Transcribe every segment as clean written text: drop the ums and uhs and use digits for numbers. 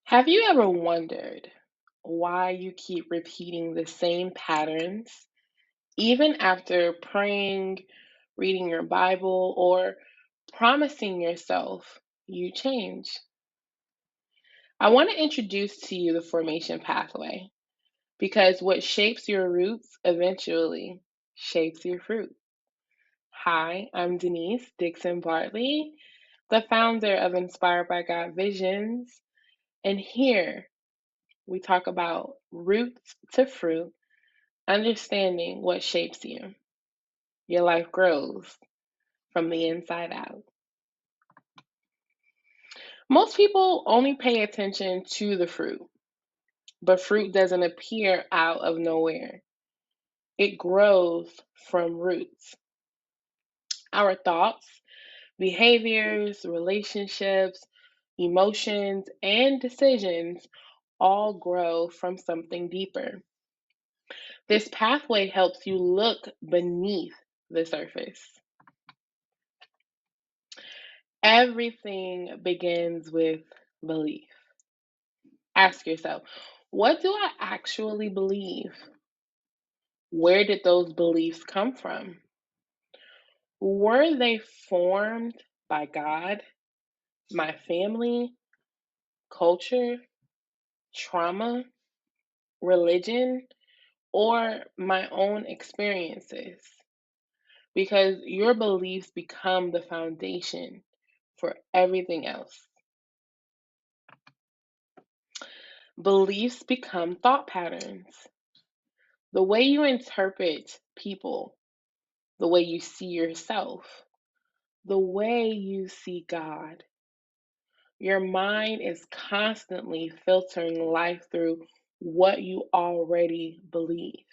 Have you ever wondered why you keep repeating the same patterns even after praying, reading your Bible, or promising yourself you change? I want to introduce to you the formation pathway because what shapes your roots eventually shapes your fruit. Hi, I'm Denise Dixon Bartley, the founder of Inspired by God Visions, and here we talk about roots to fruit, understanding what shapes you. Your life grows from the inside out. Most people only pay attention to the fruit, but fruit doesn't appear out of nowhere. It grows from roots. Our thoughts, behaviors, relationships, emotions, and decisions all grow from something deeper. This pathway helps you look beneath the surface. Everything begins with belief. Ask yourself, what do I actually believe? Where did those beliefs come from? Were they formed by God, my family, culture, trauma, religion, or my own experiences? Because your beliefs become the foundation for everything else. Beliefs become thought patterns. The way you interpret people, the way you see yourself, the way you see God. Your mind is constantly filtering life through what you already believe.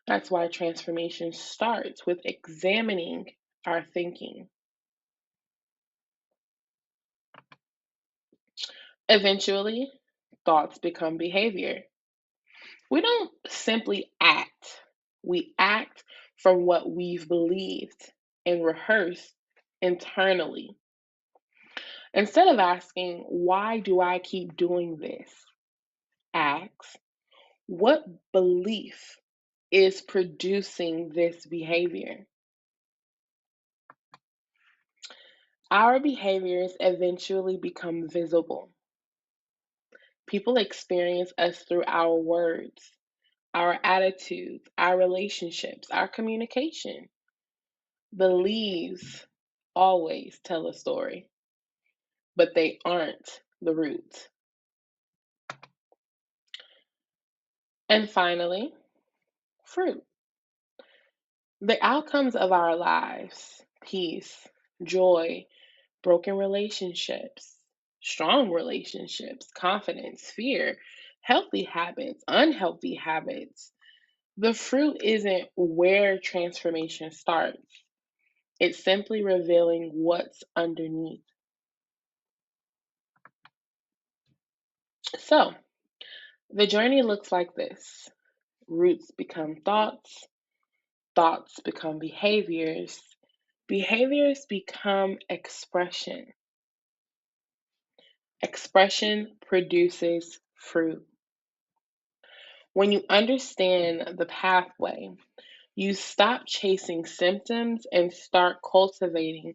That's why transformation starts with examining our thinking. Eventually, thoughts become behavior. We don't simply act, we act from what we've believed and rehearsed internally. Instead of asking, why do I keep doing this? Ask, what belief is producing this behavior? Our behaviors eventually become visible. People experience us through our words, our attitudes, our relationships, our communication. Beliefs always tell a story, but they aren't the root. And finally, fruit. The outcomes of our lives, peace, joy, broken relationships, strong relationships, confidence, fear, healthy habits, unhealthy habits. The fruit isn't where transformation starts, it's simply revealing what's underneath. So, the journey looks like this: roots become thoughts, thoughts become behaviors, behaviors become expression, expression produces fruit. When you understand the pathway, you stop chasing symptoms and start cultivating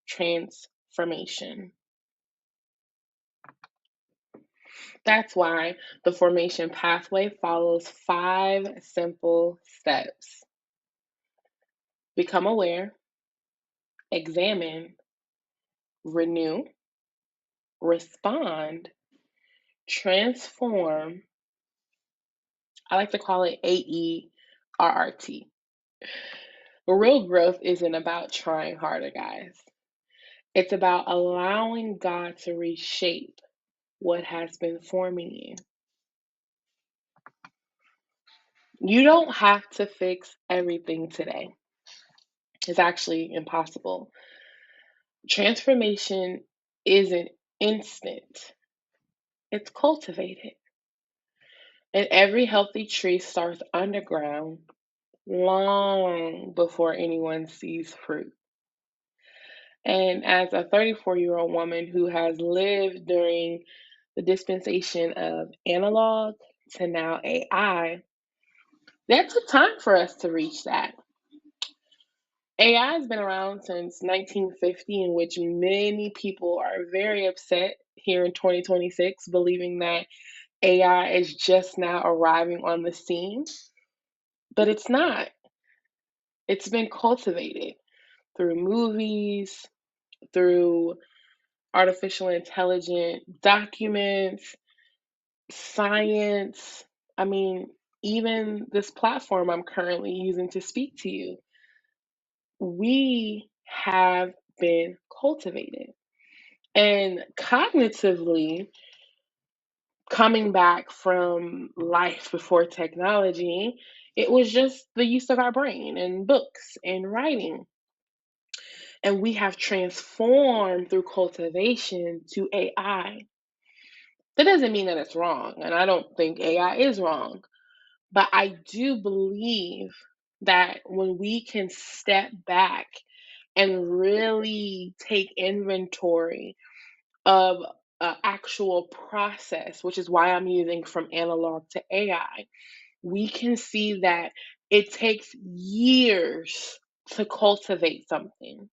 transformation. That's why the formation pathway follows 5 simple steps: become aware, examine, renew, respond, transform. I like to call it AERRT. Real growth isn't about trying harder, guys. It's about allowing God to reshape what has been forming you. You don't have to fix everything today. It's actually impossible. Transformation isn't instant, it's cultivated. And every healthy tree starts underground long before anyone sees fruit. And as a 34-year-old woman who has lived during the dispensation of analog to now AI, that took time for us to reach that. AI has been around since 1950, in which many people are very upset here in 2026, believing that AI is just now arriving on the scene, but it's not. It's been cultivated through movies, through artificial intelligence documents, science. I mean, even this platform I'm currently using to speak to you, we have been cultivated. And cognitively, coming back from life before technology, it was just the use of our brain and books and writing. And we have transformed through cultivation to AI. That doesn't mean that it's wrong, and I don't think AI is wrong. But I do believe that when we can step back and really take inventory of an actual process, which is why I'm using from analog to AI, we can see that it takes years to cultivate something.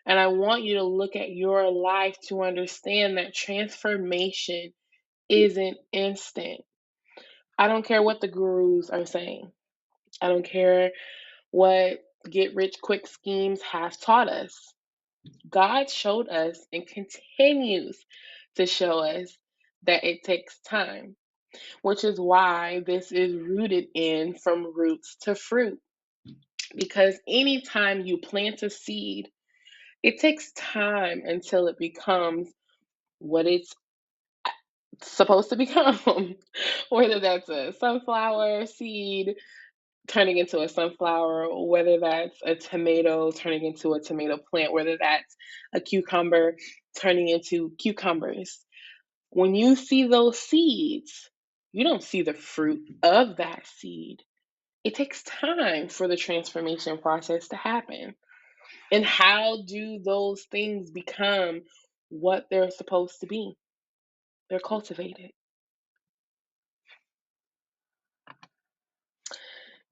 And I want you to look at your life to understand that transformation isn't instant. I don't care what the gurus are saying. I don't care what get rich quick schemes have taught us. God showed us and continues to show us that it takes time, which is why this is rooted in from roots to fruit. Because anytime you plant a seed, it takes time until it becomes what it's supposed to become. Whether that's a sunflower seed turning into a sunflower, whether that's a tomato turning into a tomato plant, whether that's a cucumber turning into cucumbers. When you see those seeds, you don't see the fruit of that seed. It takes time for the transformation process to happen. And how do those things become what they're supposed to be? They're cultivated.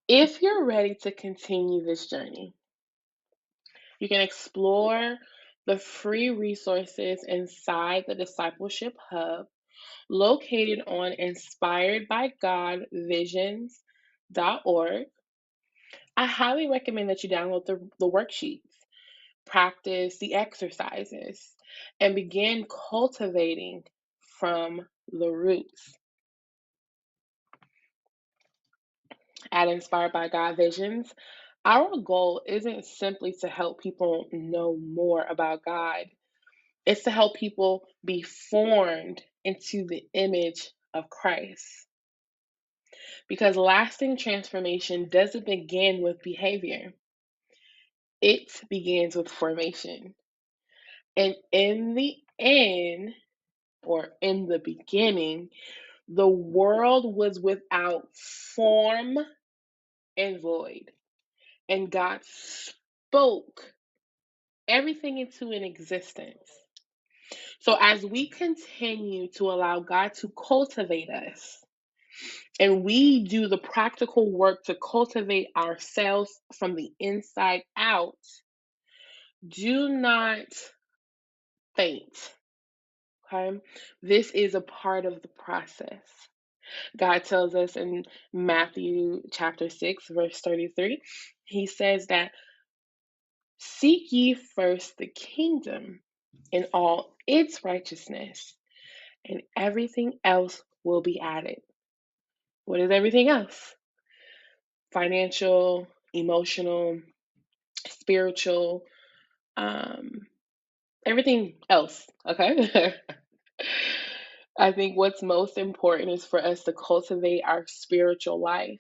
If you're ready to continue this journey, you can explore the free resources inside the Discipleship Hub located on inspiredbygodvisions.org. I highly recommend that you download the worksheets, practice the exercises, and begin cultivating from the roots. At Inspired by God Visions, our goal isn't simply to help people know more about God, it's to help people be formed into the image of Christ. Because lasting transformation doesn't begin with behavior, it begins with formation. And in the end, or in the beginning, the world was without form and void. And God spoke everything into an existence. So as we continue to allow God to cultivate us, and we do the practical work to cultivate ourselves from the inside out, do not faint. Okay? This is a part of the process. God tells us in Matthew chapter 6, verse 33, he says that seek ye first the kingdom and all its righteousness, and everything else will be added. What is everything else? Financial, emotional, spiritual, um, everything else. Okay. I think what's most important is for us to cultivate our spiritual life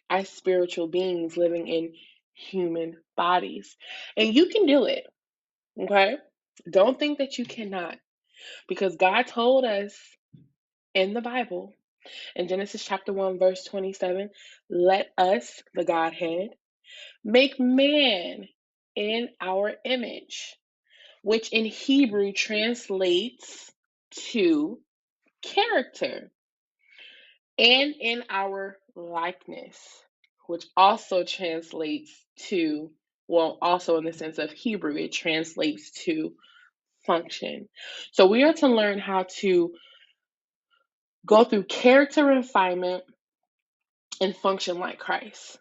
as spiritual beings living in human bodies. And you can do it. Okay. Don't think that you cannot, because God told us in the Bible, in Genesis chapter 1, verse 27, let us, the Godhead, make man in our image, which in Hebrew translates to character, and in our likeness, which also translates to, well, also in the sense of Hebrew, it translates to function. So we are to learn how to go through character refinement and function like Christ.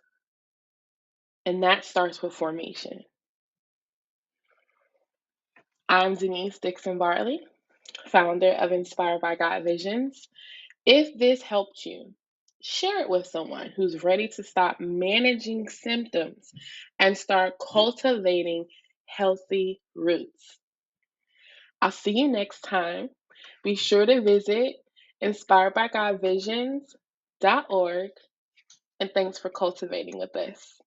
And that starts with formation. I'm Denise Dixon Bartley, founder of Inspired by God Visions. If this helped you, share it with someone who's ready to stop managing symptoms and start cultivating healthy roots. I'll see you next time. Be sure to visit inspiredbygodvisions.org, and thanks for cultivating with us.